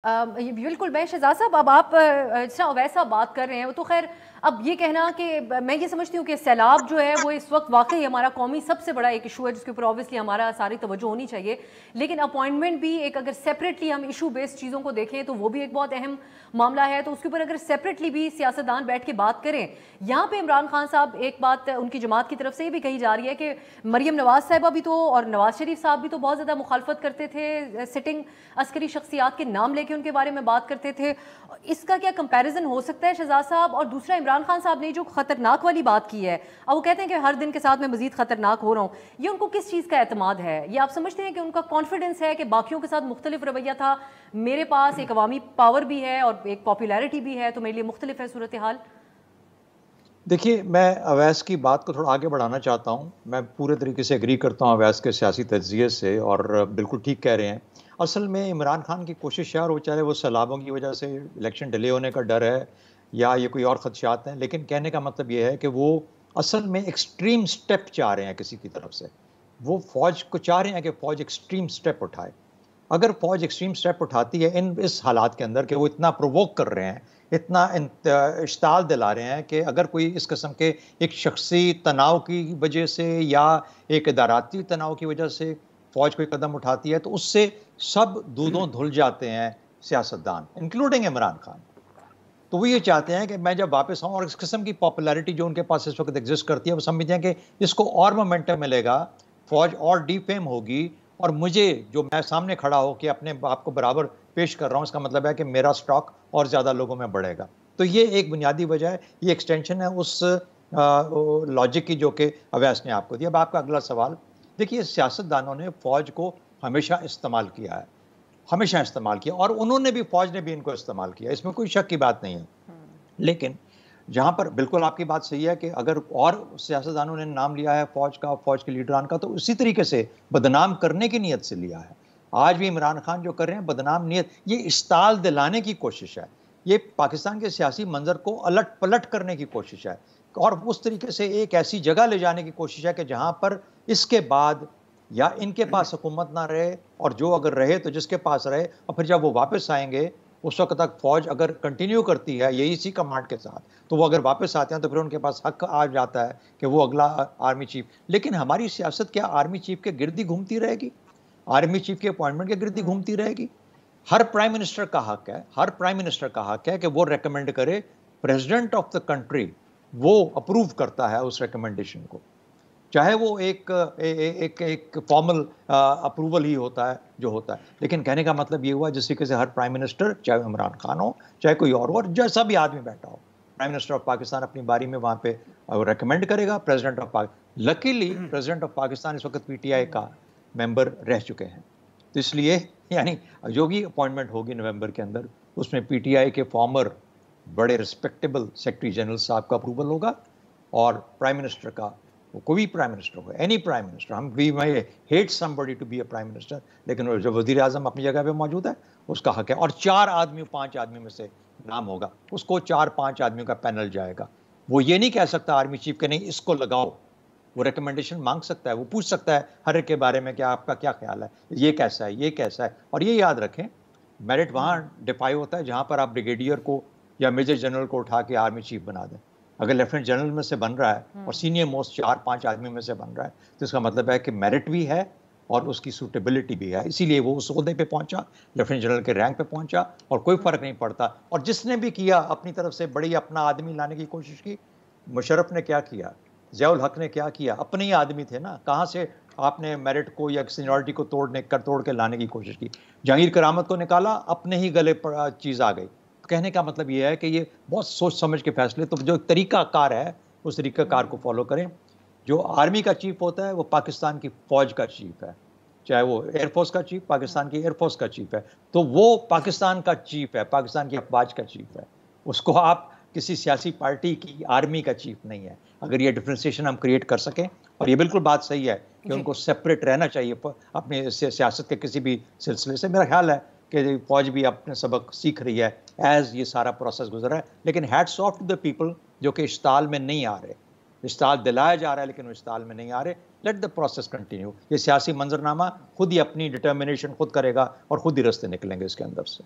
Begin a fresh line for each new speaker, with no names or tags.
ये बिल्कुल मैं शहज़ाद साहब, अब आप जिस तरह वैसा बात कर रहे हैं, वो तो खैर अब ये कहना कि मैं ये समझती हूँ कि सैलाब जो है वो इस वक्त वाकई हमारा कौमी सबसे बड़ा एक इशू है जिसके ऊपर ऑब्वियसली हमारा सारी तवज्जो होनी चाहिए। लेकिन अपॉइंटमेंट भी एक, अगर सेपरेटली हम इशू बेस्ड चीज़ों को देखें तो वो भी एक बहुत अहम मामला है, तो उसके ऊपर अगर सेपरेटली भी सियासतदान बैठ के बात करें। यहाँ पे इमरान खान साहब, एक बात उनकी जमात की तरफ से ये भी कही जा रही है कि मरियम नवाज साहिबा भी तो और नवाज शरीफ साहब भी तो बहुत ज़्यादा मुखालफत करते थे, सिटिंग अस्करी शख्सियात के नाम लेके उनके बारे में बात करते थे। इसका क्या कंपैरिजन हो सकता है शहजाद साहब? और दूसरा, इमरान खान साहब ने जो खतरनाक वाली बात की है, अब वो कहते हैं कि हर दिन के साथ मैं मजीद खतरनाक हो रहा हूँ, ये उनको किस चीज़ का एतमाद है? ये आप समझते हैं कि उनका कॉन्फिडेंस है कि बाकियों के साथ मुख्तलिफ रवैया था, मेरे पास एक अवामी पावर भी है और एक पॉपुलैरिटी भी है, तो मेरे लिए मुख्तलिफ है सूरत हाल?
देखिए, मैं अवैस की बात को थोड़ा आगे बढ़ाना चाहता हूँ। मैं पूरे तरीके से एग्री करता हूँ अवैस के सियासी तज्ज़िये से, और बिल्कुल ठीक कह रहे हैं। असल में इमरान खान की कोशिश है, और वो चाहे वो सैलाबों की वजह से इलेक्शन डिले होने का डर है या ये कोई और ख़दशात हैं, लेकिन कहने का मतलब ये है कि वो असल में एक्सट्रीम स्टेप चाह रहे हैं किसी की तरफ से। वो फ़ौज को चाह रहे हैं कि फ़ौज एक्सट्रीम स्टेप उठाए। अगर फ़ौज एक्सट्रीम स्टेप उठाती है इस हालात के अंदर कि वो इतना प्रोवोक कर रहे हैं, इतना इश्ताल दिला रहे हैं कि अगर कोई इस किस्म के एक शख्सी तनाव की वजह से या एक इदाराती तनाव की वजह से फ़ौज कोई कदम उठाती है, तो उससे सब दूधों धुल जाते हैं सियासतदान, इंक्लूडिंग इमरान खान। तो वो ये चाहते हैं कि मैं जब वापस आऊँ, और इस किस्म की पॉपुलैरिटी जो उनके पास इस वक्त एग्जिस्ट करती है, वो समझते हैं कि इसको और मोमेंटम मिलेगा, फौज और डीफेम होगी, और मुझे जो मैं सामने खड़ा हो कि अपने आप को बराबर पेश कर रहा हूँ, इसका मतलब है कि मेरा स्टॉक और ज़्यादा लोगों में बढ़ेगा। तो ये एक बुनियादी वजह है, ये एक्सटेंशन है उस लॉजिक की जो कि अवैस ने आपको दिया। अब आपका अगला सवाल, देखिए सियासतदानों ने फ़ौज को हमेशा इस्तेमाल किया है, हमेशा इस्तेमाल किया, और उन्होंने भी, फ़ौज ने भी इनको इस्तेमाल किया, इसमें कोई शक की बात नहीं है। लेकिन जहाँ पर बिल्कुल आपकी बात सही है कि अगर और सियासतदानों ने नाम लिया है फ़ौज का, फ़ौज के लीडरान का, तो उसी तरीके से बदनाम करने की नीयत से लिया है। आज भी इमरान खान जो कर रहे हैं बदनाम नीयत, ये इस्ताल दिलाने की कोशिश है, ये पाकिस्तान के सियासी मंजर को अलट पलट करने की कोशिश है, और उस तरीके से एक ऐसी जगह ले जाने की कोशिश है कि जहाँ पर इसके बाद या इनके पास हुकूमत ना रहे, और जो अगर रहे तो जिसके पास रहे, और फिर जब वो वापस आएंगे उस वक्त तक फौज अगर कंटिन्यू करती है यही इसी कमांड के साथ, तो वो अगर वापस आते हैं तो फिर उनके पास हक आ जाता है कि वो अगला आर्मी चीफ। लेकिन हमारी सियासत क्या आर्मी चीफ के गिर्द ही घूमती रहेगी? आर्मी चीफ के अपॉइंटमेंट के गिर्द ही घूमती रहेगी? हर प्राइम मिनिस्टर का हक है, हर प्राइम मिनिस्टर का हक है कि वो रेकमेंड करे, प्रेसिडेंट ऑफ द कंट्री वो अप्रूव करता है उस रिकमेंडेशन को, चाहे वो एक फॉर्मल अप्रूवल ही होता है जो होता है। लेकिन कहने का मतलब ये हुआ जिस तरीके से हर प्राइम मिनिस्टर, चाहे इमरान खान हो, चाहे कोई और जैसा भी आदमी बैठा हो, प्राइम मिनिस्टर ऑफ पाकिस्तान अपनी बारी में वहाँ पे रेकमेंड करेगा president of Pakistan. Luckily president of Pakistan इस वक्त पीटीआई का मेंबर रह चुके हैं, तो इसलिए यानी जो भी अपॉइंटमेंट होगी नवंबर के अंदर, उसमें पीटीआई के फॉर्मर बड़े रिस्पेक्टेबल सेक्रेटरी जनरल साहब का अप्रूवल होगा, और प्राइम मिनिस्टर का, वो कोई भी प्राइम मिनिस्टर हो, एनी प्राइम मिनिस्टर, हम we may hate somebody to be a prime minister, लेकिन जब वजीर आजम अपनी जगह पे मौजूद है उसका हक है। और 4 आदमी 5 आदमी में से नाम होगा, उसको 4-5 आदमियों का पैनल जाएगा। वो ये नहीं कह सकता आर्मी चीफ के नहीं इसको लगाओ, वो रिकमेंडेशन मांग सकता है, वो पूछ सकता है हर एक के बारे में कि आपका क्या ख्याल है, ये कैसा है, ये कैसा है। और ये याद रखें, मेरिट वहाँ डिफाई होता है जहाँ पर आप ब्रिगेडियर को या मेजर जनरल को उठा के आर्मी चीफ बना दें। अगर लेफ्टिनेंट जनरल में से बन रहा है और सीनियर मोस्ट 4-5 आदमी में से बन रहा है, तो इसका मतलब है कि मेरिट भी है और उसकी सूटेबिलिटी भी है, इसीलिए वो उस ओहदे पे पहुंचा, लेफ्टिनेंट जनरल के रैंक पे पहुंचा, और कोई फर्क नहीं पड़ता। और जिसने भी किया अपनी तरफ से बड़ी अपना आदमी लाने की कोशिश की, मुशर्रफ ने क्या किया, ज़ियाउल हक ने क्या किया, अपने ही आदमी थे ना, कहाँ से आपने मेरिट को या सीनियरिटी को तोड़ के लाने की कोशिश की। जहांगीर करामत को निकाला, अपने ही गले पर चीज़ आ गई। कहने का मतलब ये है कि ये बहुत सोच समझ के फैसले, तो जो तरीकाकार है उस तरीकाकार को फॉलो करें। जो आर्मी का चीफ होता है वो पाकिस्तान की फौज का चीफ है, चाहे वो एयरफोर्स का चीफ, पाकिस्तान की एयरफोर्स का चीफ है, तो वो पाकिस्तान का चीफ है, पाकिस्तान की अफवाज का चीफ है। उसको आप किसी सियासी पार्टी की आर्मी का चीफ नहीं है। अगर ये डिफ्रेंसिएशन हम क्रिएट कर सकें, और ये बिल्कुल बात सही है कि उनको सेपरेट रहना चाहिए अपने सियासत के किसी भी सिलसिले से। मेरा ख्याल है कि फौज भी अपने सबक सीख रही है एज ये सारा प्रोसेस गुजरा है। लेकिन hats off to the people जो कि इश्ताल में नहीं आ रहे, इश्ताल दिलाया जा रहा है लेकिन वो इश्ताल में नहीं आ रहे। Let the process continue. ये सियासी मंजरनामा खुद ही अपनी डिटर्मिनेशन खुद करेगा और खुद ही रास्ते निकलेंगे इसके अंदर से।